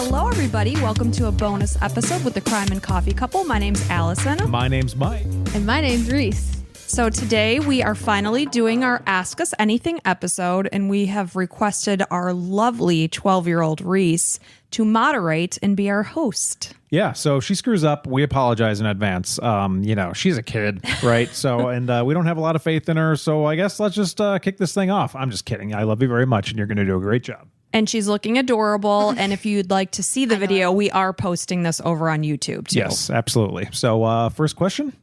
Hello, everybody. Welcome to a bonus episode with the Crime and Coffee Couple. My name's Allison. My name's Mike. And my name's Reese. So today we are finally doing our Ask Us Anything episode, and we have requested our lovely 12-year-old Reese to moderate and be our host. Yeah, so if she screws up, we apologize in advance. She's a kid, right? So, and we don't have a lot of faith in her, so I guess let's just kick this thing off. I'm just kidding. I love you very much, and you're going to do a great job. And she's looking adorable. And if you'd like to see the video, we are posting this over on YouTube, too. Yes, absolutely. So, first question.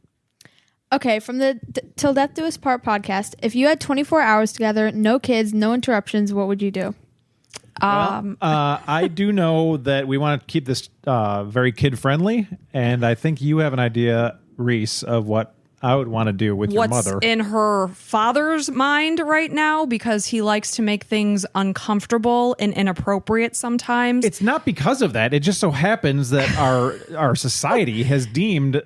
Okay, from the Till Death Do Us Part podcast, if you had 24 hours together, no kids, no interruptions, what would you do? I do know that we want to keep this very kid-friendly, and I think you have an idea, Reese, of what I would want to do with your mother. What's in her father's mind right now, because he likes to make things uncomfortable and inappropriate sometimes. It's not because of that. It just so happens that our society has deemed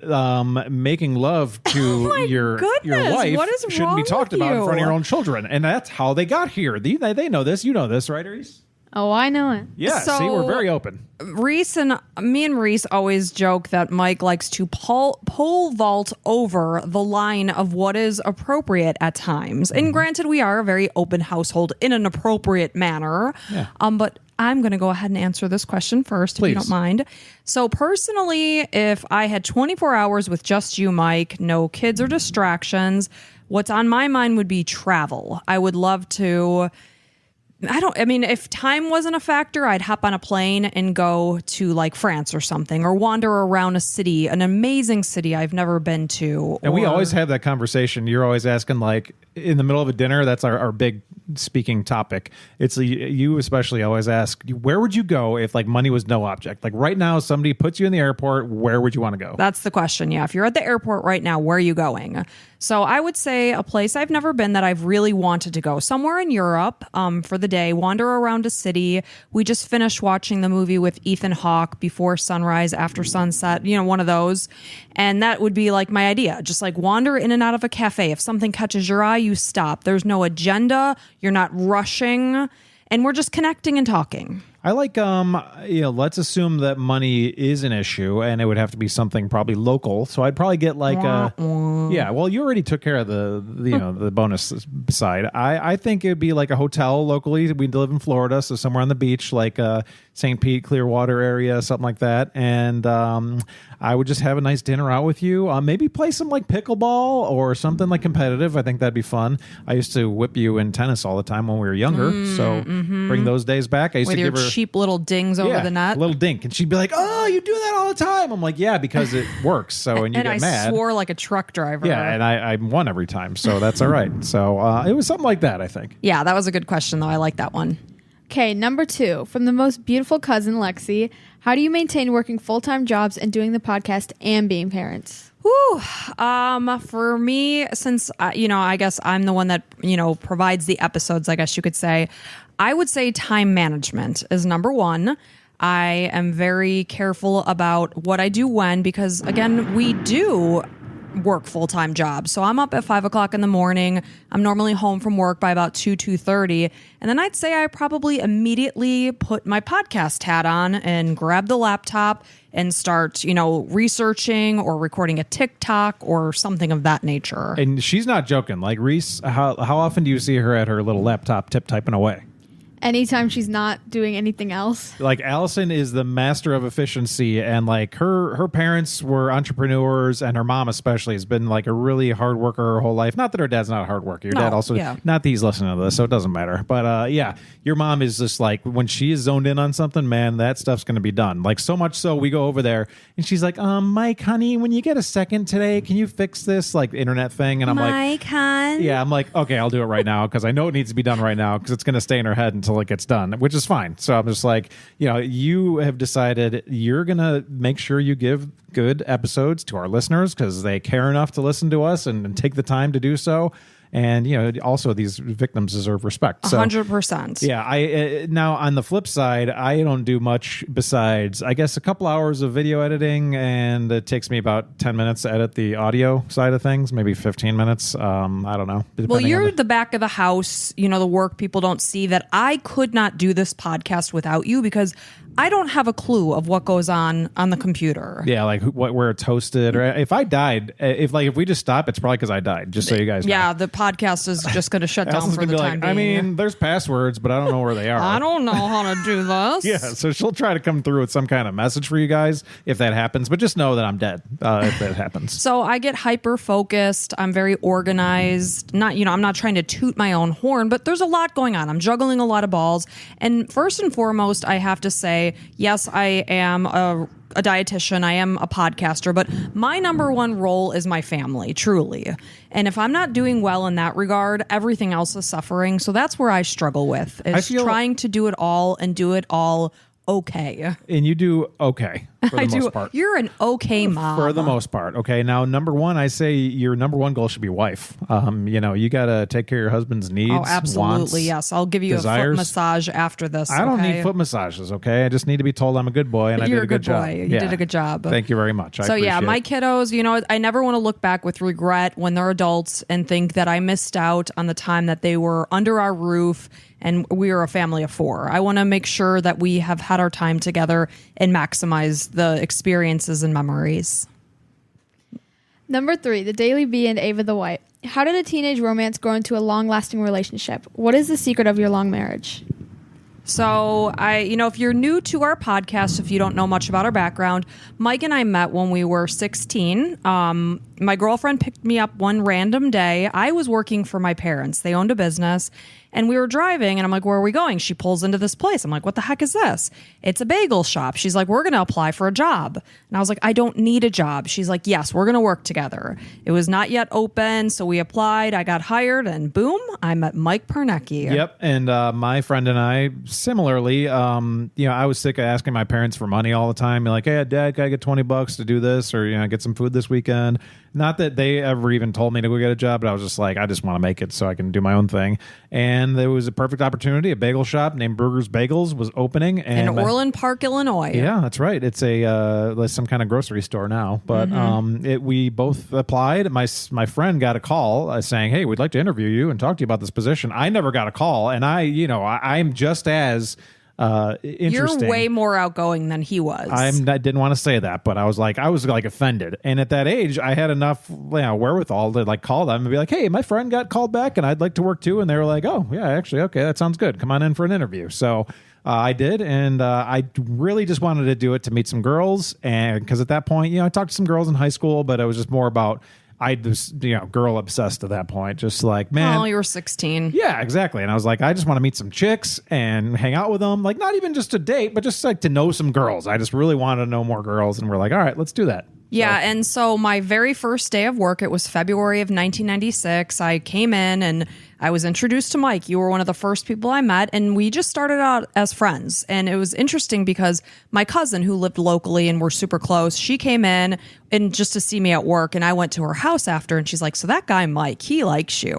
making love to your wife what is shouldn't be talked with about in you? front of your own children. And that's how they got here. They know this. You know this, right, Reese? Oh, I know it. Yeah, So- see, we're very open. Reese and Reese always joke that Mike likes to pole vault over the line of what is appropriate at times. And granted, we are a very open household in an appropriate manner. Yeah. But I'm going to go ahead and answer this question first, Please. if you don't mind. So personally, if I had 24 hours with just you, Mike, no kids or distractions, what's on my mind would be travel. I would love to... if time wasn't a factor, I'd hop on a plane and go to like France or something, or wander around a city, an amazing city I've never been to. And we always have that conversation. You're always asking, like, in the middle of a dinner, that's our big speaking topic. It's you especially always ask, where would you go if like money was no object? Like right now, somebody puts you in the airport, where would you want to go? That's the question. Yeah. If you're at the airport right now, where are you going? So I would say a place I've never been that I've really wanted to go, somewhere in Europe for the day, wander around a city. We just finished watching the movie with Ethan Hawke, Before Sunrise, After Sunset, one of those. And that would be like my idea. Just like wander in and out of a cafe. If something catches your eye, you stop. There's no agenda. You're not rushing. And we're just connecting and talking. I like, let's assume that money is an issue and it would have to be something probably local. So I'd probably get like, you already took care of the bonus side. I think it'd be like a hotel locally. We live in Florida, so somewhere on the beach, like St. Pete, Clearwater area, something like that. And I would just have a nice dinner out with you. Maybe play some like pickleball or something like competitive. I think that'd be fun. I used to whip you in tennis all the time when we were younger. So bring those days back. I used With to your give her cheap little dings over the net. a little dink. And she'd be like, oh, you do that all the time. I'm like, yeah, because it works. So, and you get mad. I swore like a truck driver. Yeah, and I won every time. So that's all right. So it was something like that, I think. Yeah, that was a good question, though. I like that one. Okay, number 2, from the most beautiful cousin, Lexi, how do you maintain working full-time jobs and doing the podcast and being parents? Whew. For me, since, I guess I'm the one that, provides the episodes, I guess you could say, I would say time management is number 1. I am very careful about what I do when, because again, we do work full-time jobs. So I'm up at 5 o'clock in the morning. I'm normally home from work by about 2:30. And then I'd say I probably immediately put my podcast hat on and grab the laptop and start, researching or recording a TikTok or something of that nature. And she's not joking. Like, Reese, how often do you see her at her little laptop typing away? Anytime she's not doing anything else. Like, Allison is the master of efficiency, and like her parents were entrepreneurs, and her mom especially has been like a really hard worker her whole life. Not that her dad's not a hard worker. Your dad also, not that he's listening to this, so it doesn't matter. But your mom is just like, when she is zoned in on something, man, that stuff's going to be done. Like, so much so we go over there and she's like, Mike, honey, when you get a second today, can you fix this like internet thing? And I'm Mike, hon. yeah, I'm like, okay, I'll do it right now, because I know it needs to be done right now, because it's going to stay in her head until it gets done, which is fine. So I'm just like, you have decided you're going to make sure you give good episodes to our listeners, because they care enough to listen to us and take the time to do so. And, also these victims deserve respect. So, 100%. Yeah. Now on the flip side, I don't do much besides, I guess, a couple hours of video editing, and it takes me about 10 minutes to edit the audio side of things, maybe 15 minutes. I don't know. Well, you're the back of the house, the work people don't see, that I could not do this podcast without you, because I don't have a clue of what goes on the computer. Yeah, like where it's hosted, or if I died, if we just stop, it's probably because I died. Just so you guys know. Yeah, the podcast is just going to shut down Allison's for the gonna be time like, being. I mean, there's passwords, but I don't know where they are. I don't know how to do this. Yeah, so she'll try to come through with some kind of message for you guys if that happens, but just know that I'm dead if that happens. So I get hyper focused. I'm very organized. I'm not trying to toot my own horn, but there's a lot going on. I'm juggling a lot of balls. And first and foremost, I have to say, yes, I am a dietitian. I am a podcaster, but my number one role is my family, truly. And if I'm not doing well in that regard, everything else is suffering. So that's where I struggle with, is trying to do it all and do it all okay. And you do okay for the most part. You're an okay mom. For the most part. Okay. Now, number one, I say your number one goal should be wife. You got to take care of your husband's needs. Oh, absolutely. Wants, yes. I'll give you desires. a foot massage after this. I don't need foot massages. Okay. I just need to be told I'm a good boy and You're I did a good job. boy. You did a good job. Thank you very much. So yeah, my kiddos, I never want to look back with regret when they're adults and think that I missed out on the time that they were under our roof and we are a family of 4. I want to make sure that we have had our time together and maximize the experiences and memories. Number 3, the Daily Bee and Ava the White. How did a teenage romance grow into a long-lasting relationship? What is the secret of your long marriage? So if you're new to our podcast, if you don't know much about our background, Mike and I met when we were 16. My girlfriend picked me up one random day. I was working for my parents. They owned a business. And we were driving, and I'm like, where are we going? She pulls into this place. I'm like, what the heck is this? It's a bagel shop. She's like, we're going to apply for a job. And I was like, I don't need a job. She's like, yes, we're going to work together. It was not yet open, so we applied. I got hired, and boom, I met Mike Pernecki. Yep. And my friend and I, similarly, I was sick of asking my parents for money all the time. You're like, hey, Dad, can I get $20 to do this? Or, get some food this weekend. Not that they ever even told me to go get a job, but I was just like, I just want to make it so I can do my own thing. And there was a perfect opportunity. A bagel shop named Burger's Bagels was opening. And in Orland Park, Illinois. Yeah, that's right. It's some kind of grocery store now. But we both applied. My friend got a call saying, hey, we'd like to interview you and talk to you about this position. I never got a call. And I'm just as... interesting. You're way more outgoing than he was. I didn't want to say that, but I was like offended. And at that age, I had enough wherewithal to call them and be like, hey, my friend got called back and I'd like to work too. And they were like, oh, yeah, actually, okay, that sounds good. Come on in for an interview. So I did. And I really just wanted to do it to meet some girls. And because at that point, I talked to some girls in high school, but it was just more about I was, girl obsessed at that point. Just like, man. Oh, you were 16. Yeah, exactly. And I was like, I just want to meet some chicks and hang out with them. Like, not even just to date, but just to know some girls. I just really wanted to know more girls. And we're like, all right, let's do that. Yeah, and so my very first day of work, it was February of 1996. I came in and I was introduced to Mike. You were one of the first people I met, and we just started out as friends. And it was interesting because my cousin, who lived locally and we're super close, she came in and just to see me at work, and I went to her house after, and she's like, so that guy Mike, he likes you.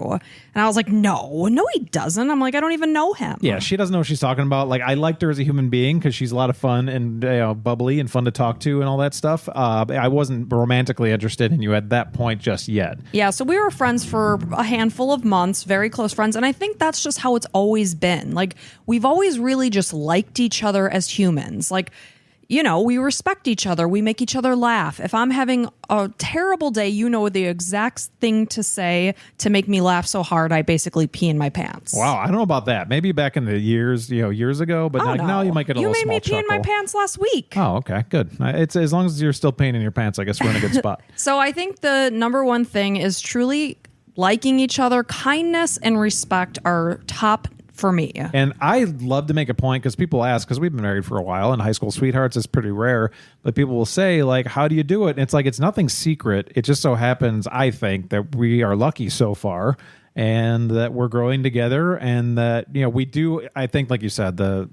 And I was like, no, he doesn't. I'm like, I don't even know him. Yeah, she doesn't know what she's talking about. Like, I liked her as a human being because she's a lot of fun and bubbly and fun to talk to and all that stuff. I wasn't romantically interested in you at that point just yet. Yeah, so we were friends for a handful of months, very close friends, and I think that's just how it's always been. Like, we've always really just liked each other as humans. Like, we respect each other. We make each other laugh. If I'm having a terrible day, the exact thing to say to make me laugh so hard, I basically pee in my pants. Wow, I don't know about that. Maybe back in the years ago, but now you might get a little small chuckle. You made me pee in my pants last week. Oh, okay, good. It's as long as you're still peeing in your pants, I guess we're in a good spot. So I think the number one thing is truly liking each other. Kindness and respect are top for me. And I love to make a point because people ask, because we've been married for a while and high school sweethearts is pretty rare, but people will say, like, how do you do it? And it's like, it's nothing secret. It just so happens, I think, that we are lucky so far and that we're growing together and that, we do, I think, like you said, the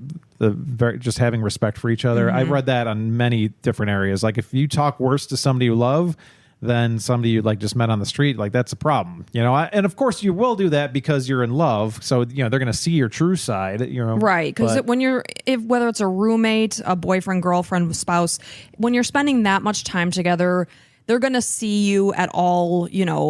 just having respect for each other. I've read that on many different areas. Like, if you talk worse to somebody you love than somebody you just met on the street, that's a problem, and of course you will do that because you're in love. So, they're going to see your true side, right. Because when whether it's a roommate, a boyfriend, girlfriend, spouse, when you're spending that much time together, they're going to see you at all,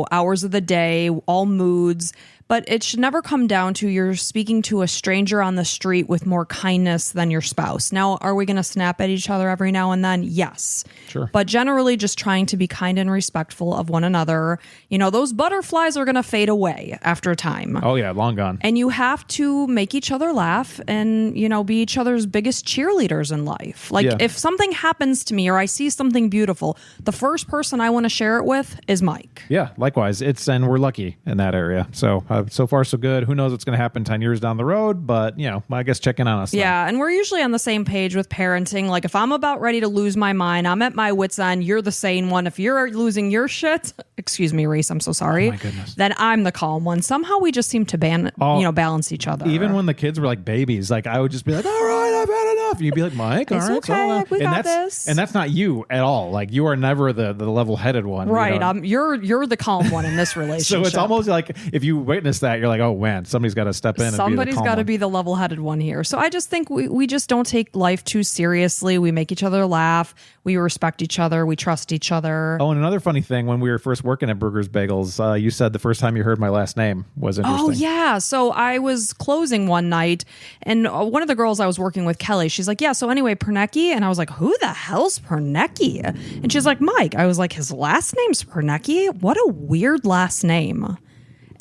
hours of the day, all moods. but it should never come down to you're speaking to a stranger on the street with more kindness than your spouse. Now, are we going to snap at each other every now and then? Yes. Sure. But generally just trying to be kind and respectful of one another. You know, those butterflies are going to fade away after a time. Oh yeah, long gone. And you have to make each other laugh and, you know, be each other's biggest cheerleaders in life. Like Yeah. if something happens to me or I see something beautiful, the first person I want to share it with is Mike. Yeah, likewise. And we're lucky in that area. So so far so good. Who knows what's going to happen 10 years down the road? But you know, I guess check in on us. then. Yeah, and we're usually on the same page with parenting. Like if I'm about ready to lose my mind, I'm at my wit's end, you're the sane one. If you're losing your shit, excuse me, Reese, I'm so sorry. Oh my goodness. Then I'm the calm one. Somehow we just seem to balance each other. Even when the kids were like babies, like I would just be like, "All right, I've had enough." And you'd be like, "Mike, all It's right, okay, we got this." And that's not you at all. Like you are never the level-headed one, you right, know? you're the calm one in this relationship. So it's almost like if you witness that, you're like, "Oh man, somebody's got to step in." Somebody's got got to be the level-headed one here. So I just think we just don't take life too seriously. We make each other laugh. We respect each other. We trust each other. Oh, and another funny thing, when we were first working at Burgers Bagels, you said the first time you heard my last name was interesting. Oh, yeah. So I was closing one night, and one of the girls I was working with, Kelly, she's like, yeah, so anyway, Pernecki. And I was like, who the hell's Pernecki? And she's like, Mike. I was like, his last name's Pernecki? What a weird last name.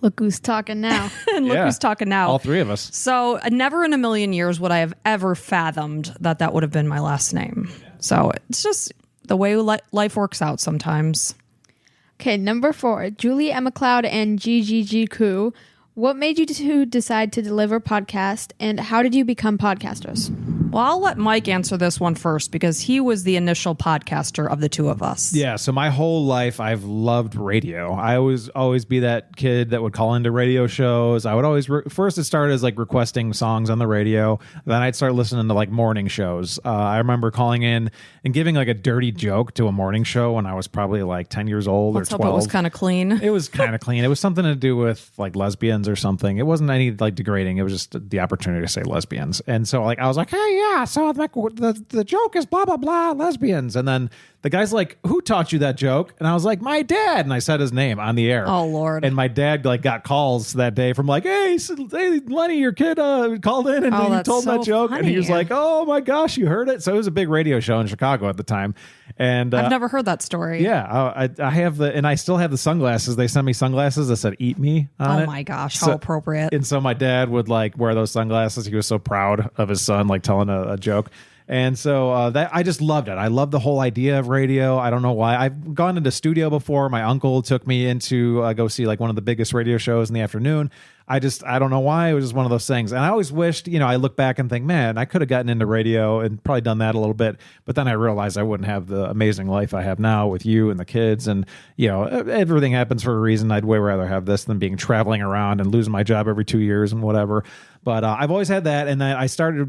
Look who's talking now. And look Yeah. who's talking now. All three of us. So never in a million years would I have ever fathomed that would have been my last name. So it's just the way life works out sometimes. Okay, number 4, Julie Emma Cloud and GGG Koo. What made you two decide to deliver podcast, and how did you become podcasters? Well, I'll let Mike answer this one first because he was the initial podcaster of the two of us. Yeah, so my whole life I've loved radio. I always be that kid that would call into radio shows. I would always first it started as like requesting songs on the radio. Then I'd start listening to like morning shows. I remember calling in and giving like a dirty joke to a morning show when I was probably like 10 years old Let's or hope 12. it was kind of clean. It was kind of clean. It was something to do with like lesbians or something. It wasn't any like degrading. It was just the opportunity to say lesbians. And so like I was like, hey, yeah, so like, the joke is blah, blah, blah, lesbians. And then the guy's like, who taught you that joke? And I was like, my dad. And I said his name on the air. Oh, Lord. And my dad like got calls that day from like, hey, Lenny, your kid called in and you that's told him that so joke. And he was funny. like, oh my gosh, you heard it. So it was a big radio show in Chicago at the time. And I've never heard that story. yeah, I have and I still have the sunglasses. They sent me sunglasses that said "Eat Me" on it. Oh my gosh, how appropriate. And so my dad would like wear those sunglasses. He was so proud of his son, like telling a joke. And so that I just loved it. I love the whole idea of radio. I don't know why. I've gone into studio before. My uncle took me into go see like one of the biggest radio shows in the afternoon. I don't know why. It was just one of those things. And I always wished, I look back and think, man, I could have gotten into radio and probably done that a little bit. But then I realized I wouldn't have the amazing life I have now with you and the kids. And, everything happens for a reason. I'd way rather have this than being traveling around and losing my job every 2 years and whatever. But I've always had that. And then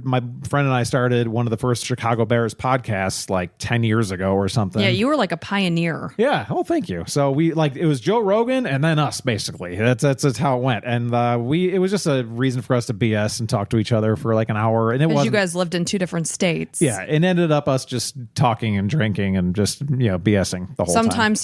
my friend and I started one of the first Chicago Bears podcasts like 10 years ago or something. Yeah, you were like a pioneer. Yeah. Oh, thank you. So it was Joe Rogan and then us basically. That's how it went. And it was just a reason for us to BS and talk to each other for like an hour. And it was you guys lived in two different states. Yeah, it ended up us just talking and drinking and just BSing the whole time. Sometimes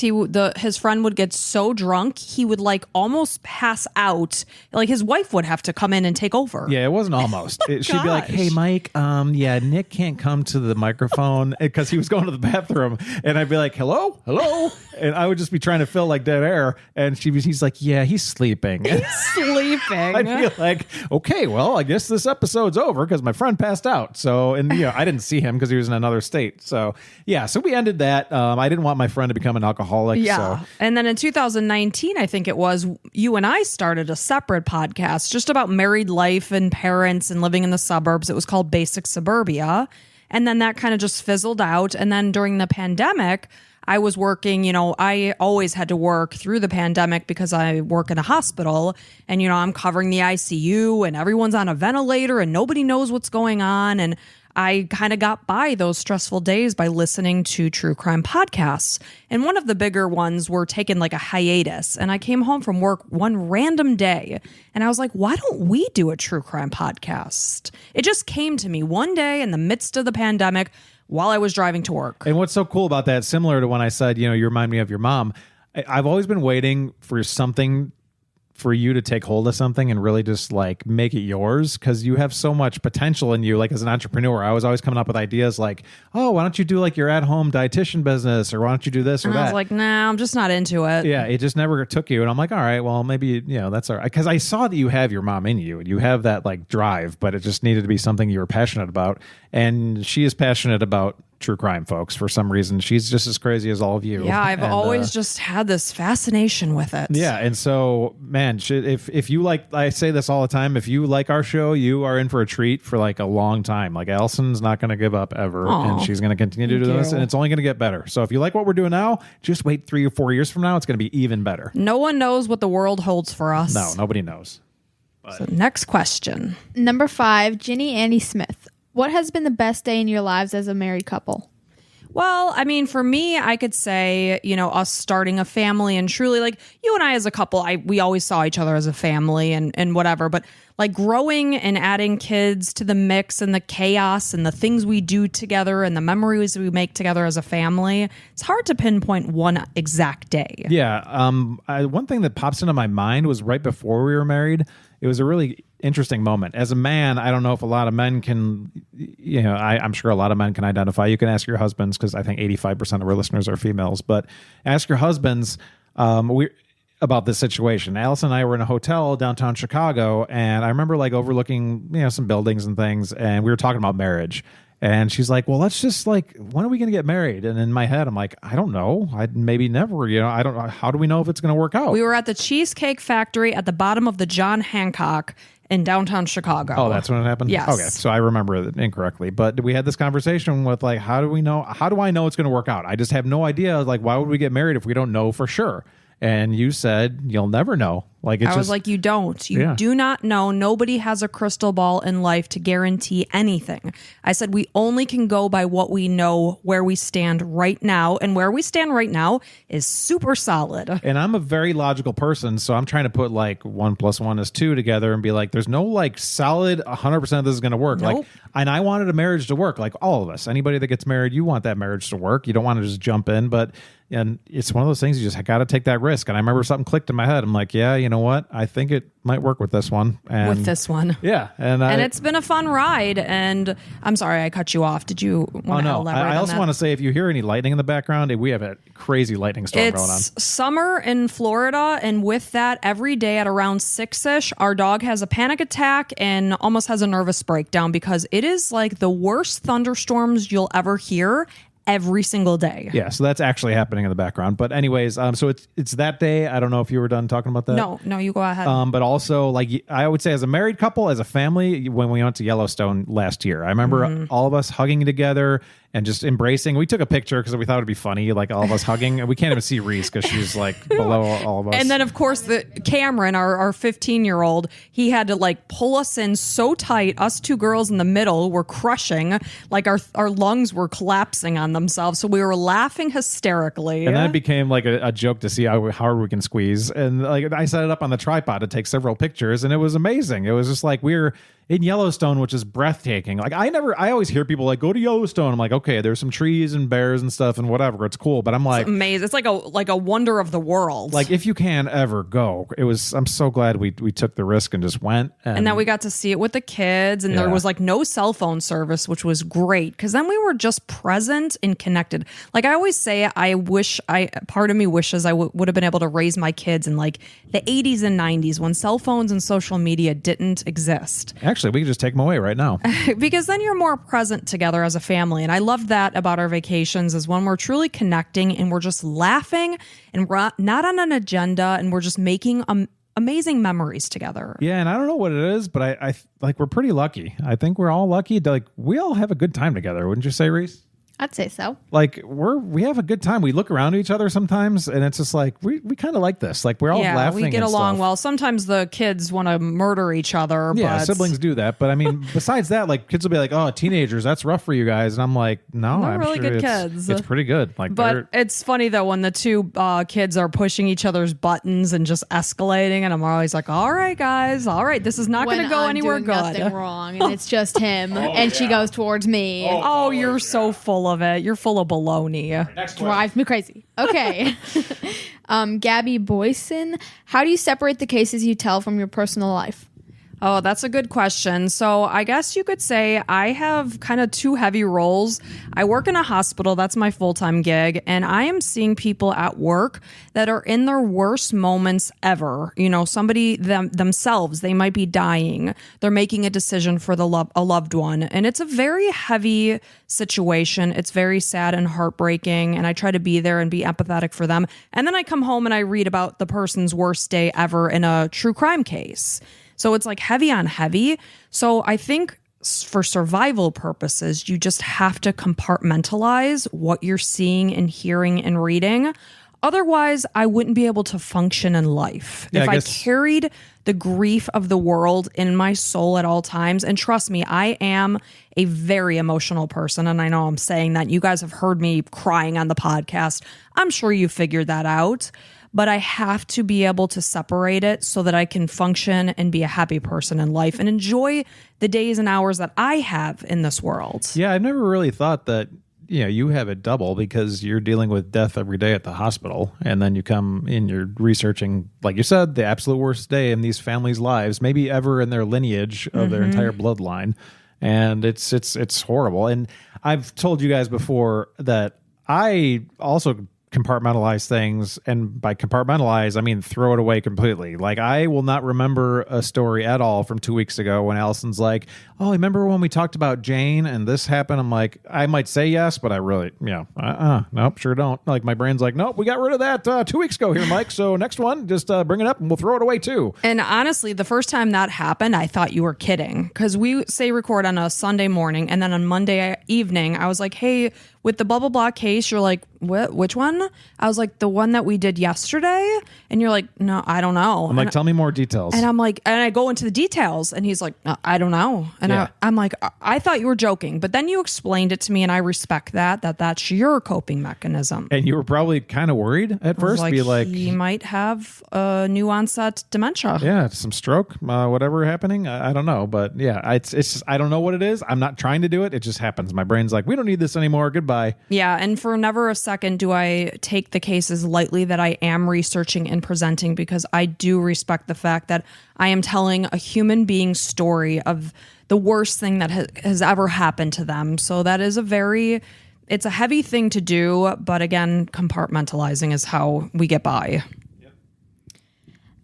his friend would get so drunk he would like almost pass out. Like his wife would have to come in and take over. Yeah, it wasn't almost. She'd be like, "Hey, Mike, Nick can't come to the microphone because he was going to the bathroom," and I'd be like, "Hello, hello," and I would just be trying to fill like dead air, and he's like, "Yeah, he's sleeping." Sleeping. I'd be like, "Okay, well, I guess this episode's over because my friend passed out." So, and I didn't see him because he was in another state. So, yeah, so we ended that. I didn't want my friend to become an alcoholic. Yeah. So. And then in 2019, I think it was, you and I started a separate podcast just about married life and parents and living in the suburbs. It was called Basic Suburbia. And then that kind of just fizzled out. And then during the pandemic, I was working, I always had to work through the pandemic because I work in a hospital and, I'm covering the ICU and everyone's on a ventilator and nobody knows what's going on. And I kind of got by those stressful days by listening to true crime podcasts. And one of the bigger ones were taking like a hiatus. And I came home from work one random day and I was like, why don't we do a true crime podcast? It just came to me one day in the midst of the pandemic while I was driving to work. And what's so cool about that, similar to when I said, you remind me of your mom, I've always been waiting for something for you to take hold of something and really just like make it yours, because you have so much potential in you. Like as an entrepreneur, I was always coming up with ideas like, oh, why don't you do like your at-home dietitian business, or why don't you do this or And that? I was like, nah, I'm just not into it. Yeah, it just never took you. And I'm like, all right, well, maybe, that's all right. Because I saw that you have your mom in you and you have that like drive, but it just needed to be something you were passionate about. And she is passionate about true crime, folks. For some reason, she's just as crazy as all of you. Yeah, I've And, always just had this fascination with it. yeah, and so, man, if you like, I say this all the time, if you like our show, you are in for a treat for like a long time. Like Allison's not going to give up ever, and she's going to continue to do Thank this, you. and it's only going to get better. So if you like what we're doing now, just wait 3 or 4 years from now, it's going to be even better. No one knows what the world holds for us. No, nobody knows. So next question. Number 5, Ginny Annie Smith. What has been the best day in your lives as a married couple? Well, I mean, for me, I could say, us starting a family, and truly, like, you and I as a couple, we always saw each other as a family and whatever, but like growing and adding kids to the mix and the chaos and the things we do together and the memories we make together as a family, it's hard to pinpoint one exact day. Yeah. One thing that pops into my mind was right before we were married. It was a really interesting moment. As a man, I don't know if a lot of men can, I'm sure a lot of men can identify. You can ask your husbands, because I think 85% of our listeners are females, but ask your husbands about this situation. Allison and I were in a hotel downtown Chicago, and I remember like overlooking, some buildings and things, and we were talking about marriage. And she's like, well, let's just like, when are we going to get married? And in my head, I'm like, I don't know. I'd maybe never, I don't know. How do we know if it's going to work out? We were at the Cheesecake Factory at the bottom of the John Hancock in downtown Chicago. Oh, that's when it happened? Yes. Okay, so I remember it incorrectly. But we had this conversation with like, how do I know it's going to work out? I just have no idea. Like, why would we get married if we don't know for sure? And you said, you'll never know. Like it's I was like, you don't. You do not know. Nobody has a crystal ball in life to guarantee anything. I said, we only can go by what we know, where we stand right now. And where we stand right now is super solid. And I'm a very logical person, so I'm trying to put like 1 + 1 is 2 together and be like, there's no like solid 100% of this is going to work. Nope. Like, and I wanted a marriage to work, like all of us. Anybody that gets married, you want that marriage to work. You don't want to just jump in, and it's one of those things you just got to take that risk. And I remember something clicked in my head. I'm like, yeah, you know what? I think it might work with this one. And With this one. yeah, and it's been a fun ride. And I'm sorry I cut you off. Did you want to elaborate I on also that? want to say, if you hear any lightning in the background, we have a crazy lightning storm going on. It's summer in Florida, and with that, every day at around 6-ish, our dog has a panic attack and almost has a nervous breakdown, because it is like the worst thunderstorms you'll ever hear every single day. Yeah, so that's actually happening in the background. But anyways, so it's that day. I don't know if you were done talking about that. No, you go ahead. But also, like I would say, as a married couple, as a family, when we went to Yellowstone last year, I remember all of us hugging together and just embracing. We took a picture because we thought it'd be funny, like all of us hugging. And we can't even see Reese because she's like below all of us. And then, of course, the Cameron, our 15-year-old, he had to like pull us in so tight. Us two girls in the middle were crushing, like our lungs were collapsing on themselves. So we were laughing hysterically. And then it became like a joke to see how hard we can squeeze. And like I set it up on the tripod to take several pictures, and it was amazing. It was just like we're in Yellowstone, which is breathtaking. Like I always hear people like, go to Yellowstone. I'm like, okay, there's some trees and bears and stuff and whatever. It's cool. But I'm like, it's amazing. It's like a wonder of the world. like if you can ever go, I'm so glad we took the risk and just went. And then we got to see it with the kids, and there Yeah. was like no cell phone service, which was great, because then we were just present and connected. Like I always say, part of me wishes I would have been able to raise my kids in like the 80s and 90s when cell phones and social media didn't exist. Actually, we can just take them away right now. Because then you're more present together as a family. And I love that about our vacations, is when we're truly connecting and we're just laughing and we're not on an agenda, and we're just making amazing memories together. Yeah, and I don't know what it is, but I like we're pretty lucky. I think we're all lucky. Like we all have a good time together, wouldn't you say, Reese? I'd say so. Like we have a good time. We look around at each other sometimes, and it's just like we kind of like this. Like we're all laughing. We get and along stuff. well. Sometimes the kids want to murder each other. Yeah, but siblings do that. But I mean, besides that, like kids will be like, "Oh, teenagers, that's rough for you guys," and I'm like, "No, They're I'm really sure good it's, kids. it's pretty good." Like, But it's funny though when the two kids are pushing each other's buttons and just escalating, and I'm always like, "All right, guys, all right, this is not going to go I'm anywhere doing good." nothing wrong, and it's just him, and she goes towards me. Oh, you're so full of it. You're full of baloney. next Drives me crazy. Okay. Gabby Boyson, how do you separate the cases you tell from your personal life? Oh, that's a good question. So I guess you could say I have kind of two heavy roles. I work in a hospital. That's my full-time gig. And I am seeing people at work that are in their worst moments ever. You know, somebody themselves, they might be dying. They're making a decision for a loved one. And it's a very heavy situation. It's very sad and heartbreaking. And I try to be there and be empathetic for them. And then I come home and I read about the person's worst day ever in a true crime case. So it's like heavy on heavy. So I think for survival purposes, you just have to compartmentalize what you're seeing and hearing and reading. Otherwise, I wouldn't be able to function in life. Yeah, if I I guess- carried the grief of the world in my soul at all times, and trust me, I am a very emotional person. And I know I'm saying that. You guys have heard me crying on the podcast. I'm sure you figured that out. But I have to be able to separate it so that I can function and be a happy person in life and enjoy the days and hours that I have in this world. Yeah, I've never really thought that, you have it double because you're dealing with death every day at the hospital. And then you come in, you're researching, like you said, the absolute worst day in these families' lives, maybe ever in their lineage of their entire bloodline. And it's horrible. And I've told you guys before that I also compartmentalize things, and by compartmentalize I mean throw it away completely. Like, I will not remember a story at all from 2 weeks ago when Allison's like, oh, remember when we talked about Jane and this happened? I'm like, I might say yes, but I really nope, sure don't. Like, my brain's like, nope, we got rid of that 2 weeks ago here, Mike, so next one, just bring it up and we'll throw it away too. And honestly, the first time that happened, I thought you were kidding, because we say record on a Sunday morning, and then on Monday evening I was like, hey, with the blah blah blah case, you're like, what? Which one? I was like, the one that we did yesterday. And you're like, no, I don't know. I'm like, tell me more details. And I'm like, and I go into the details, and he's like, no, I don't know. And Yeah. I'm like, I thought you were joking, but then you explained it to me, and I respect that's your coping mechanism. And you were probably kind of worried at I was first, be like, he might have a new onset dementia. yeah, some stroke, whatever happening. I don't know, but yeah, it's just, I don't know what it is. I'm not trying to do it. It just happens. My brain's like, we don't need this anymore. Goodbye. Yeah, and for never a second do I take the cases lightly that I am researching and presenting, because I do respect the fact that I am telling a human being's story of the worst thing that has ever happened to them. So that is it's a heavy thing to do, but again, compartmentalizing is how we get by.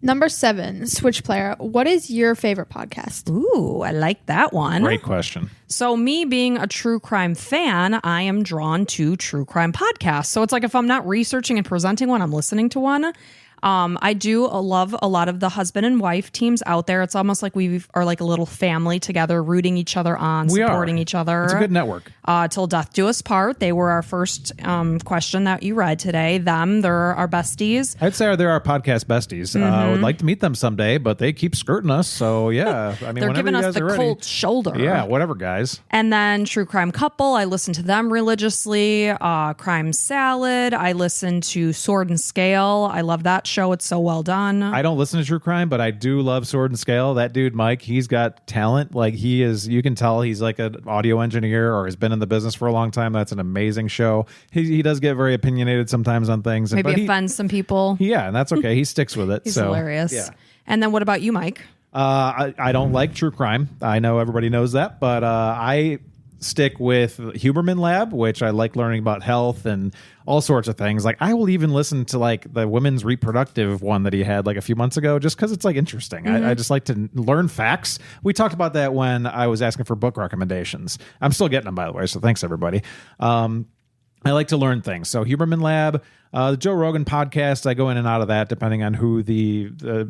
Number 7, Switch Player. What is your favorite podcast? Ooh, I like that one. Great question. So me being a true crime fan, I am drawn to true crime podcasts. So it's like if I'm not researching and presenting one, I'm listening to one. I do love a lot of the husband and wife teams out there. It's almost like we are like a little family together, rooting each other on, supporting each other. It's a good network. Till Death Do Us Part. They were our first question that you read today. They're our besties. I'd say they're our podcast besties. I would like to meet them someday, but they keep skirting us. So yeah, I mean, They're whenever giving you us guys the are ready. cold shoulder. Yeah, whatever, guys. And then True Crime Couple, I listen to them religiously. Crime Salad, I listen to Sword and Scale. I love that show. It's so well done. I don't listen to true crime, but I do love Sword and Scale. That dude, Mike, he's got talent. Like, he is, you can tell he's like an audio engineer or has been in the business for a long time. That's an amazing show. He does get very opinionated sometimes on things. Maybe but he offends some people. Yeah, and that's okay. He sticks with it. He's so, hilarious. Yeah. And then what about you, Mike? I don't like true crime. I know everybody knows that, but I stick with Huberman Lab, which I like learning about health and all sorts of things. Like, I will even listen to like the women's reproductive one that he had like a few months ago, just because it's like interesting. I just like to learn facts. We talked about that when I was asking for book recommendations. I'm still getting them, by the way, so thanks everybody. I like to learn things. So Huberman Lab, the Joe Rogan podcast, I go in and out of that depending on who the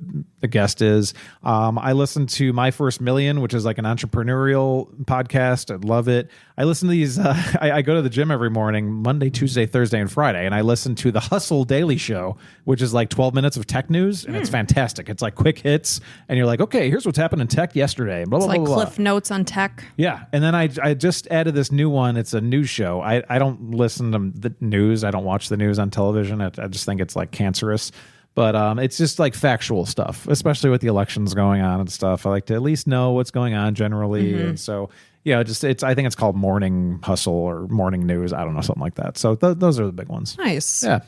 guest is. I listen to My First Million, which is like an entrepreneurial podcast. I love it. I listen to these. I go to the gym every morning, Monday, Tuesday, Thursday, and Friday, and I listen to the Hustle Daily Show, which is like 12 minutes of tech news, and it's fantastic. It's like quick hits, and you're like, okay, here's what's happened in tech yesterday. Blah, It's blah, like blah, blah. Cliff Notes on tech. Yeah, and then I just added this new one. It's a news show. I don't listen to the news. I don't watch the news on television. I just think it's like cancerous. But it's just like factual stuff, especially with the elections going on and stuff. I like to at least know what's going on generally. And so, yeah, I think it's called Morning Hustle or Morning News. I don't know, something like that. So those are the big ones. Nice. Yeah.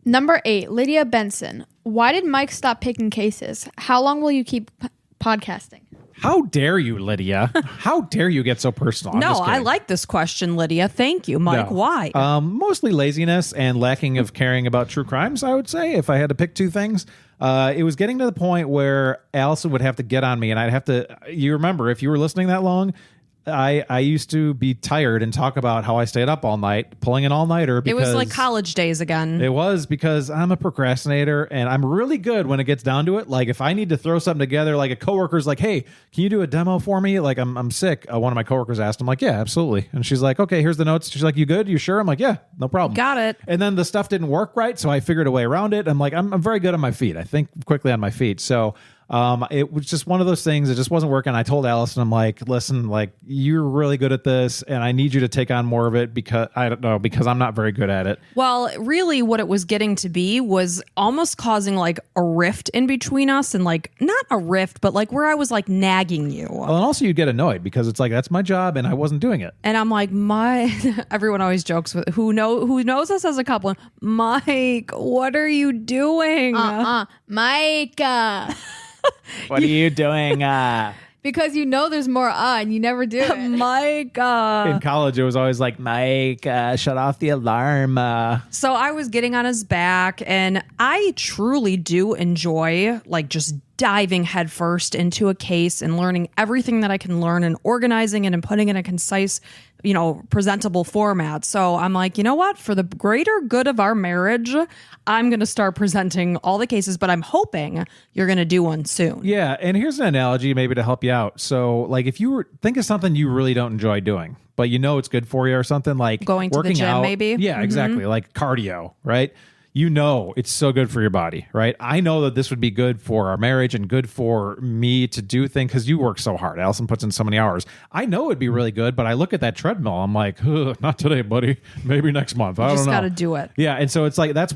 Number 8, Lydia Benson. Why did Mike stop picking cases? How long will you keep podcasting? How dare you, Lydia? How dare you get so personal? I'm No, just I kidding. like this question, Lydia. Thank you, Mike. No. Why? Mostly laziness and lacking of caring about true crimes, I would say, if I had to pick two things. It was getting to the point where Allison would have to get on me, and I'd have to. You remember, if you were listening that long, I used to be tired and talk about how I stayed up all night, pulling an all-nighter. It Because was like college days again. It was because I'm a procrastinator and I'm really good when it gets down to it. Like if I need to throw something together, like a coworker's like, "Hey, can you do a demo for me?" Like I'm sick. One of my coworkers asked, I'm like, "Yeah, absolutely." And she's like, "Okay, here's the notes." She's like, "You good? You sure?" I'm like, "Yeah, no problem." Got it. And then the stuff didn't work right, so I figured a way around it. I'm like, I'm very good on my feet. I think quickly on my feet. So it was just one of those things. It just wasn't working. I told Allison, I'm like, "Listen, like you're really good at this, and I need you to take on more of it because because I'm not very good at it." Well, really what it was getting to be was almost causing like a rift in between us, and like not a rift, but like where I was like nagging you. Well, and also you get annoyed because it's like that's my job and I wasn't doing it. And I'm like, everyone always jokes with who knows us as a couple. Mike, what are you doing? Mike. What are you doing? Because you know there's more and you never do it. Mike. In college, it was always like, "Mike, shut off the alarm." So I was getting on his back, and I truly do enjoy like just diving headfirst into a case and learning everything that I can learn and organizing it and putting it in a concise, presentable format. So I'm like, you know what? For the greater good of our marriage, I'm going to start presenting all the cases, but I'm hoping you're going to do one soon. Yeah, and here's an analogy maybe to help you out. So, like, if you think of something you really don't enjoy doing, but you know it's good for you, or something like Going to the working gym, out, maybe? Yeah, exactly, like cardio, right? You know it's so good for your body, right? I know that this would be good for our marriage and good for me to do things because you work so hard. Allison puts in so many hours. I know it'd be really good, but I look at that treadmill. I'm like, not today, buddy. Maybe next month. I don't Just know. got to do it. Yeah, and so it's like that's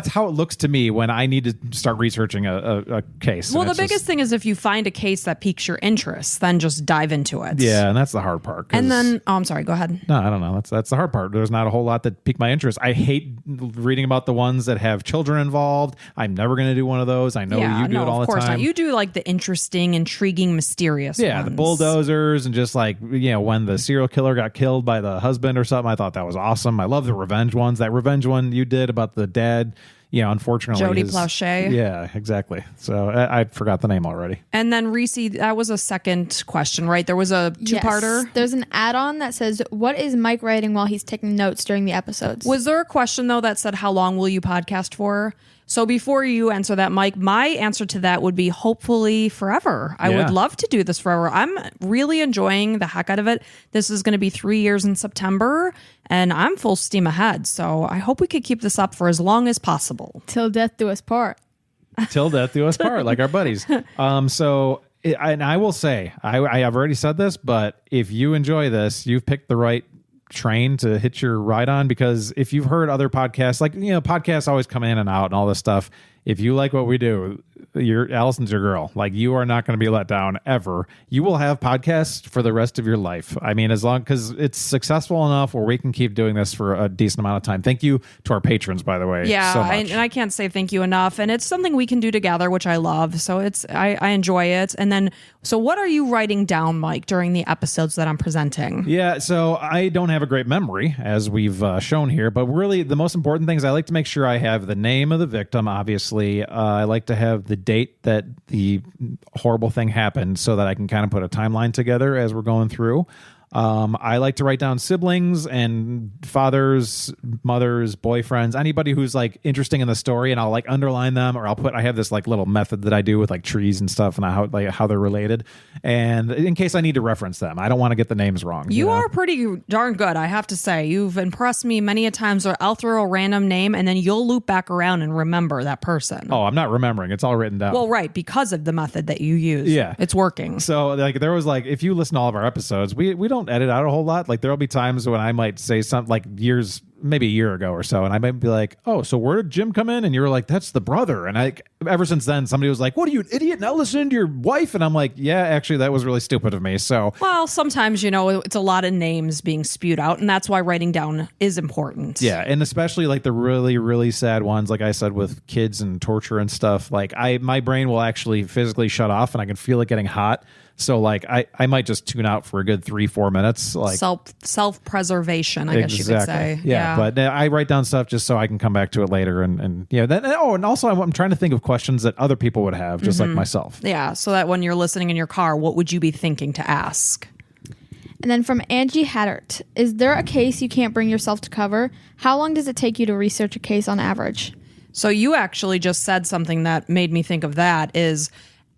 how it looks to me when I need to start researching a case. Well, And the it's biggest just- thing is if you find a case that piques your interest, then just dive into it. Yeah, and that's the hard part. 'Cause- And then, I'm sorry, go ahead. no, I don't know. That's the hard part. There's not a whole lot that pique my interest. I hate reading about the ones that have children involved. I'm never going to do one of those. I know you do it all of the course time. not. You do like the interesting, intriguing, mysterious Yeah, ones. the bulldozers and just like, when the serial killer got killed by the husband or something, I thought that was awesome. I love the revenge ones. That revenge one you did about the dad, unfortunately. Jody Plauché. Yeah, exactly. So I forgot the name already. And then Reese, that was a second question, right? There was a two-parter. Yes. There's an add-on that says, "What is Mike writing while he's taking notes during the episodes?" Was there a question, though, that said, how long will you podcast for? So before you answer that, Mike, my answer to that would be hopefully forever. I Yeah. would love to do this forever. I'm really enjoying the heck out of it. This is going to be 3 years in September, and I'm full steam ahead. So I hope we could keep this up for as long as possible. Till death do us part. Till death do us part, like our buddies. And I will say, I have already said this, but if you enjoy this, you've picked the right train to hit your ride on, because if you've heard other podcasts, like, podcasts always come in and out and all this stuff. If you like what we do, Allison's your girl. Like, you are not going to be let down ever. You will have podcasts for the rest of your life. I mean, because it's successful enough where we can keep doing this for a decent amount of time. Thank you to our patrons, by the way. Yeah, so much. and I can't say thank you enough. And it's something we can do together, which I love. So I enjoy it. And then, so what are you writing down, Mike, during the episodes that I'm presenting? Yeah, so I don't have a great memory, as we've shown here, but really the most important things, I like to make sure I have the name of the victim, obviously. I like to have the date that the horrible thing happened so that I can kind of put a timeline together as we're going through. I like to write down siblings and fathers, mothers, boyfriends, anybody who's like interesting in the story, and I'll like underline them, or I have this like little method that I do with like trees and stuff and how they're related, and in case I need to reference them. I don't want to get the names wrong. You know? are pretty darn good, I have to say. You've impressed me many a times where I'll throw a random name and then you'll loop back around and remember that person. Oh, I'm not remembering. It's all written down. Well, right, because of the method that you use. Yeah. It's working. So like there was like, if you listen to all of our episodes, we don't edit out a whole lot. Like there'll be times when I might say something like years maybe a year ago or so, and I might be like, oh, so where did Jim come in? And you were like, that's the brother. And ever since then, somebody was like, what are you, an idiot, now listen to your wife? And I'm like, yeah, actually, that was really stupid of me. So, Well, sometimes, it's a lot of names being spewed out, and that's why writing down is important. yeah, and especially like the really, really sad ones, like I said, with kids and torture and stuff, like my brain will actually physically shut off and I can feel it getting hot. So like I might just tune out for a good 3-4 minutes. Like self-preservation, I guess you could say. Yeah. But I write down stuff just so I can come back to it later. And and also I'm trying to think of questions that other people would have, just like myself. Yeah, so that when you're listening in your car, what would you be thinking to ask? And then from Angie Haddart, is there a case you can't bring yourself to cover? How long does it take you to research a case on average? So you actually just said something that made me think of that is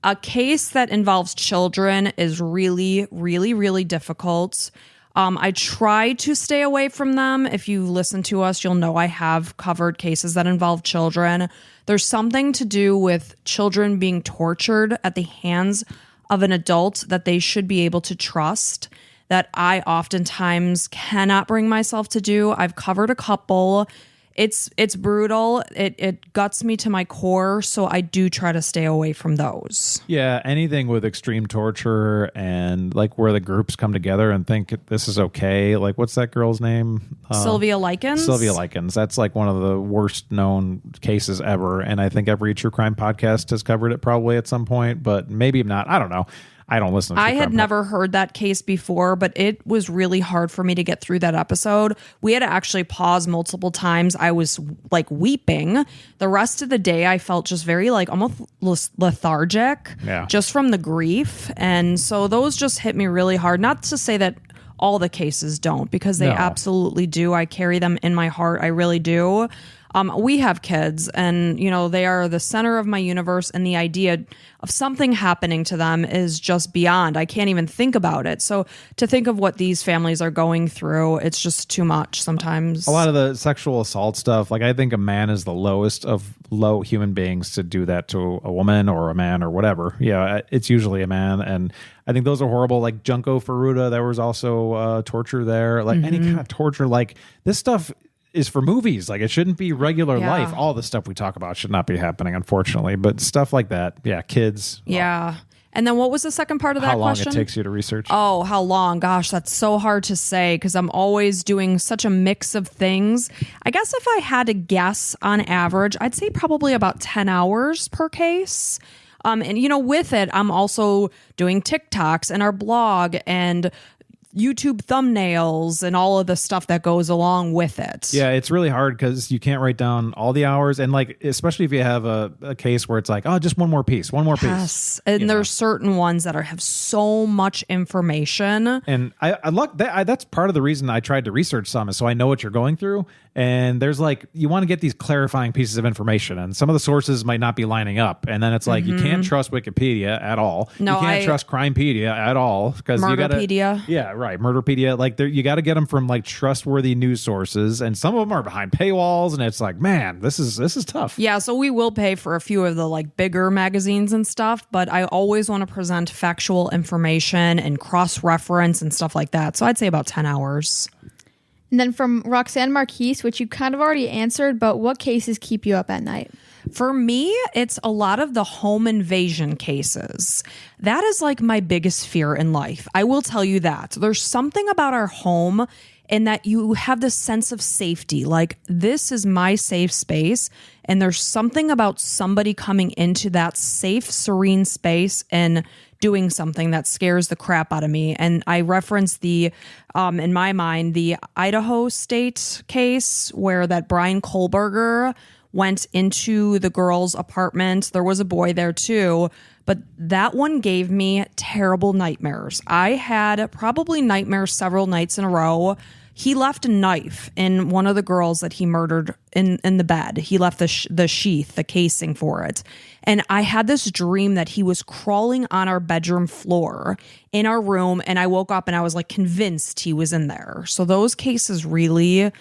a case that involves children is really, really, really difficult. I try to stay away from them. If you listen to us, you'll know I have covered cases that involve children. There's something to do with children being tortured at the hands of an adult that they should be able to trust that I oftentimes cannot bring myself to do. I've covered a couple. It's brutal. It guts me to my core, so I do try to stay away from those. Yeah, anything with extreme torture and like where the groups come together and think this is okay. Like, what's that girl's name? Sylvia Likens? Sylvia Likens. That's like one of the worst known cases ever. And I think every true crime podcast has covered it probably at some point, but maybe not. I don't know. I don't listen to I had crime never heard that case before, but it was really hard for me to get through that episode. We had to actually pause multiple times. I was like weeping. The rest of the day, I felt just very like almost lethargic just from the grief. And so those just hit me really hard. Not to say that all the cases don't, because they absolutely do. I carry them in my heart. I really do. We have kids and, they are the center of my universe, and the idea of something happening to them is just beyond. I can't even think about it. So to think of what these families are going through, it's just too much sometimes. A lot of the sexual assault stuff, like I think a man is the lowest of low human beings to do that to a woman or a man or whatever. Yeah, it's usually a man. And I think those are horrible. Like Junko Furuta, there was also torture there. Like any kind of torture, like this stuff is for movies. Like it shouldn't be regular life. All the stuff we talk about should not be happening, unfortunately. But stuff like that, kids. Yeah. And then what was the second part of that question? How long it takes you to research? Oh, how long? Gosh, that's so hard to say because I'm always doing such a mix of things. I guess if I had to guess on average, I'd say probably about 10 hours per case. And with it, I'm also doing TikToks and our blog and YouTube thumbnails and all of the stuff that goes along with it. Yeah, it's really hard because you can't write down all the hours. And like, especially if you have a case where it's like, oh, just one more piece. Yes. And there's certain ones that have so much information. And that's part of the reason I tried to research some is so I know what you're going through. And there's like, you want to get these clarifying pieces of information, and some of the sources might not be lining up. And then it's like, you can't trust Wikipedia at all. No, you can't trust Crimepedia at all. Murderpedia. Yeah, right. Murderpedia. Like you got to get them from like trustworthy news sources. And some of them are behind paywalls. And it's like, man, this is tough. Yeah. So we will pay for a few of the like bigger magazines and stuff, but I always want to present factual information and cross-reference and stuff like that. So I'd say about 10 hours. And then from Roxanne Marquise, which you kind of already answered, but what cases keep you up at night? For me, it's a lot of the home invasion cases. That is like my biggest fear in life. I will tell you that. There's something about our home in that you have this sense of safety. Like, this is my safe space. And there's something about somebody coming into that safe, serene space and doing something that scares the crap out of me. And I reference in my mind, the Idaho State case where that Brian Kohlberger went into the girl's apartment. There was a boy there too, but that one gave me terrible nightmares. I had probably nightmares several nights in a row. He left a knife in one of the girls that he murdered in the bed. He left the sheath, the casing for it. And I had this dream that he was crawling on our bedroom floor in our room. And I woke up and I was like convinced he was in there. So those cases really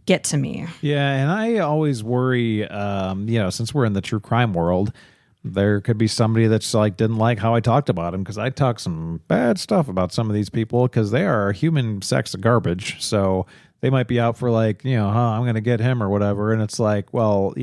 get to me. Yeah. And I always worry, since we're in the true crime world, there could be somebody that's like didn't like how I talked about him, because I talk some bad stuff about some of these people because they are human sex garbage. So they might be out for like, I'm going to get him or whatever. And it's like, well,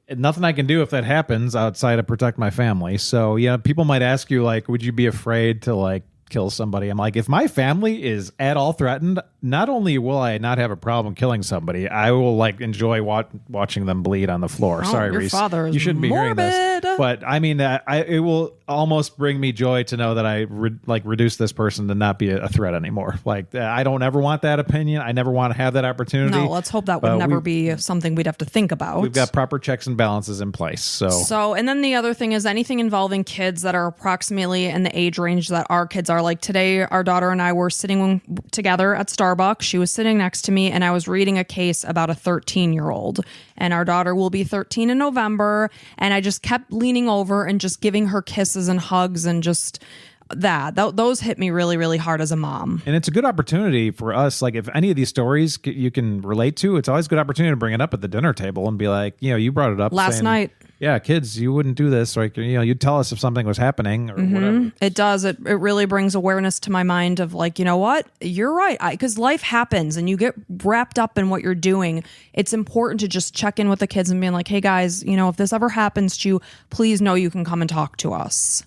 nothing I can do if that happens outside of protect my family. So yeah, people might ask you like, would you be afraid to like kill somebody? I'm like, if my family is at all threatened, not only will I not have a problem killing somebody, I will like enjoy watching them bleed on the floor. Sorry, your Reese, father is you shouldn't be hearing morbid. this, but I mean that it will almost bring me joy to know that I reduce this person to not be a threat anymore. Like I don't ever want that opinion. I never want to have that opportunity. No, let's hope that would never be something we'd have to think about. We've got proper checks and balances in place. So, and then the other thing is anything involving kids that are approximately in the age range that our kids are. Like today, our daughter and I were sitting together at Starbucks. She was sitting next to me and I was reading a case about a 13-year-old. And our daughter will be 13 in November. And I just kept leaning over and just giving her kisses and hugs and just those hit me really, really hard as a mom. And it's a good opportunity for us. Like if any of these stories you can relate to, it's always a good opportunity to bring it up at the dinner table and be like, you brought it up last night. Yeah, kids, you wouldn't do this. Like, you'd tell us if something was happening or whatever. It does. It really brings awareness to my mind of like, you know what? You're right. Because life happens and you get wrapped up in what you're doing. It's important to just check in with the kids and being like, hey guys, if this ever happens to you, please know you can come and talk to us.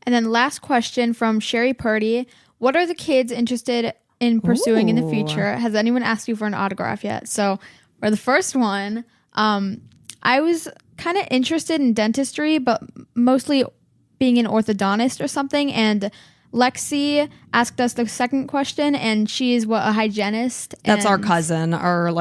And then last question from Sherry Purdy. What are the kids interested in pursuing in the future? Has anyone asked you for an autograph yet? So for the first one, I was kind of interested in dentistry, but mostly being an orthodontist or something. And Lexi asked us the second question, and she is a hygienist. That's our cousin, our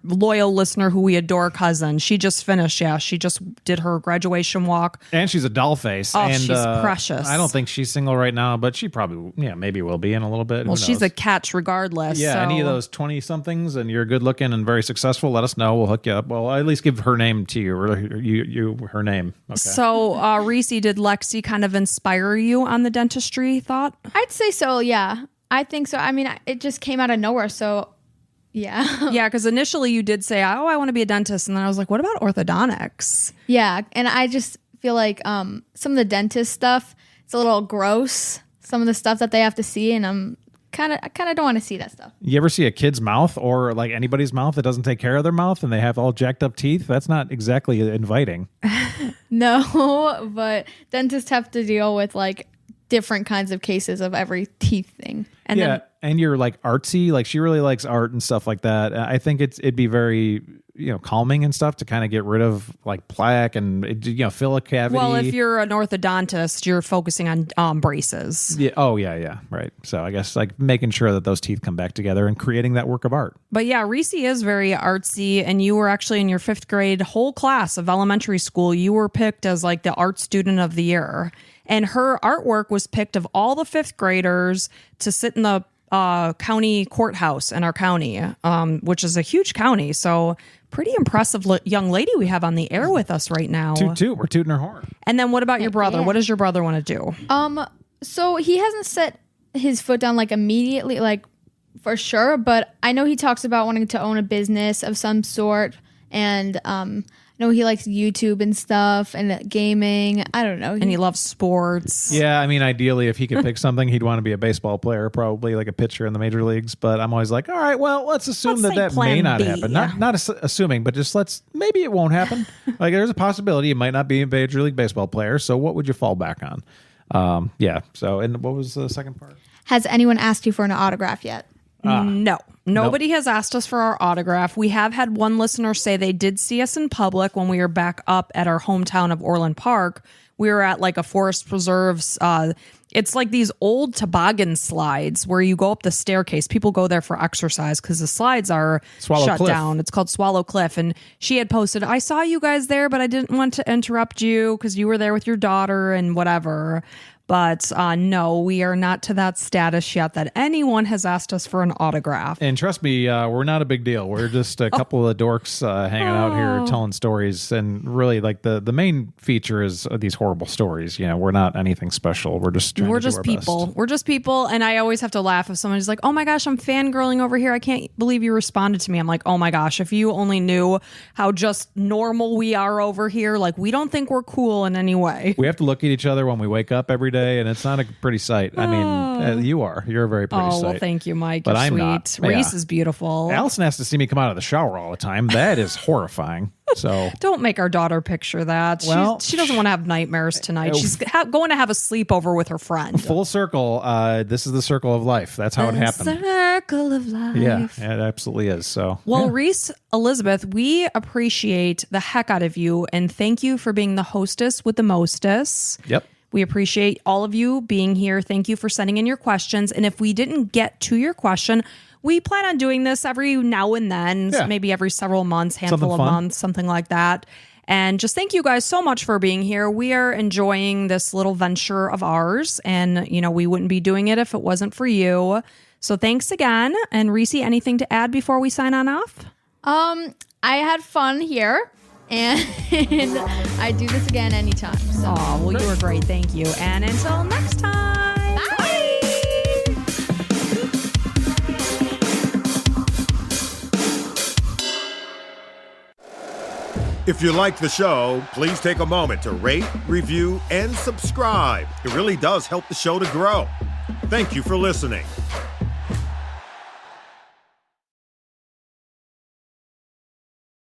loyal listener who we adore cousin. She just finished. Yeah, she just did her graduation walk. And she's a doll face. Oh, and, she's precious. I don't think she's single right now, but she probably, maybe will be in a little bit. Well, she's a catch regardless. Yeah, so. Any of those 20-somethings and you're good looking and very successful, let us know. We'll hook you up. Well, at least give her name to you, or her name. Okay. So, Reese, did Lexi kind of inspire you on the dentistry thought? I'd say so, yeah. I think so. I mean, it just came out of nowhere, so yeah. Yeah, because initially you did say, I want to be a dentist. And then I was like, what about orthodontics? Yeah, and I just feel like some of the dentist stuff, it's a little gross, some of the stuff that they have to see, and I kind of don't want to see that stuff. You ever see a kid's mouth or like anybody's mouth that doesn't take care of their mouth and they have all jacked up teeth? That's not exactly inviting. No, but dentists have to deal with like different kinds of cases of every teeth thing. And you're like artsy, like she really likes art and stuff like that. I think it'd be very calming and stuff to kind of get rid of like plaque and fill a cavity. Well, if you're an orthodontist, you're focusing on braces. Yeah. Oh yeah, right. So I guess like making sure that those teeth come back together and creating that work of art. But yeah, Reese is very artsy, and you were actually in your 5th grade whole class of elementary school. You were picked as like the art student of the year. And her artwork was picked of all the 5th graders to sit in the county courthouse in our county, which is a huge county. So pretty impressive young lady we have on the air with us right now. Toot, we're tooting her horn. And then what about your brother? Yeah. What does your brother want to do? So he hasn't set his foot down like immediately, like for sure. But I know he talks about wanting to own a business of some sort. And I know he likes YouTube and stuff and gaming. I don't know. And he loves sports. Yeah, I mean, ideally, if he could pick something, he'd want to be a baseball player, probably like a pitcher in the major leagues. But I'm always like, all right, well, let's assume Let's say that plan may not B. happen. Not assuming, but just maybe it won't happen. Like there's a possibility you might not be a major league baseball player. So what would you fall back on? Yeah. So, and what was the second part? Has anyone asked you for an autograph yet? No. Nobody has asked us for our autograph. We have had one listener say they did see us in public when we were back up at our hometown of Orland Park. We were at like a forest preserves. It's like these old toboggan slides where you go up the staircase. People go there for exercise because the slides are shut down. It's called Swallow Cliff. And she had posted, I saw you guys there, but I didn't want to interrupt you because you were there with your daughter and whatever. But no, we are not to that status yet that anyone has asked us for an autograph. And trust me, we're not a big deal. We're just a couple of dorks hanging out here telling stories. And really, like the main feature is these horrible stories. We're not anything special. We're just trying to do our people. best. We're just people. And I always have to laugh if someone's like, oh my gosh, I'm fangirling over here. I can't believe you responded to me. I'm like, oh my gosh, if you only knew how just normal we are over here. Like, we don't think we're cool in any way. We have to look at each other when we wake up every every day, and it's not a pretty sight. I mean, you're a very pretty sight. Well, thank you, Mike. But You're I'm sweet. not. Reese Yeah. is beautiful. Allison has to see me come out of the shower all the time. That is horrifying. So Don't make our daughter picture that. Well, she doesn't want to have nightmares tonight. She's going to have a sleepover with her friend. full circle. This is the circle of life. That's how it happened. Circle of life. Yeah, it absolutely is. So Well, yeah. Reese, Elizabeth, we appreciate the heck out of you, and thank you for being the hostess with the mostess. Yep. We appreciate all of you being here. Thank you for sending in your questions. And if we didn't get to your question, we plan on doing this every now and then, Yeah. maybe every several months, handful Something of fun. months, something like that. And just thank you guys so much for being here. We are enjoying this little venture of ours, and we wouldn't be doing it if it wasn't for you. So thanks again. And Reese, anything to add before we sign on off? I had fun here, and I do this again anytime. So. Oh, well, you were great. Thank you. And until next time. Bye. If you like the show, please take a moment to rate, review, and subscribe. It really does help the show to grow. Thank you for listening.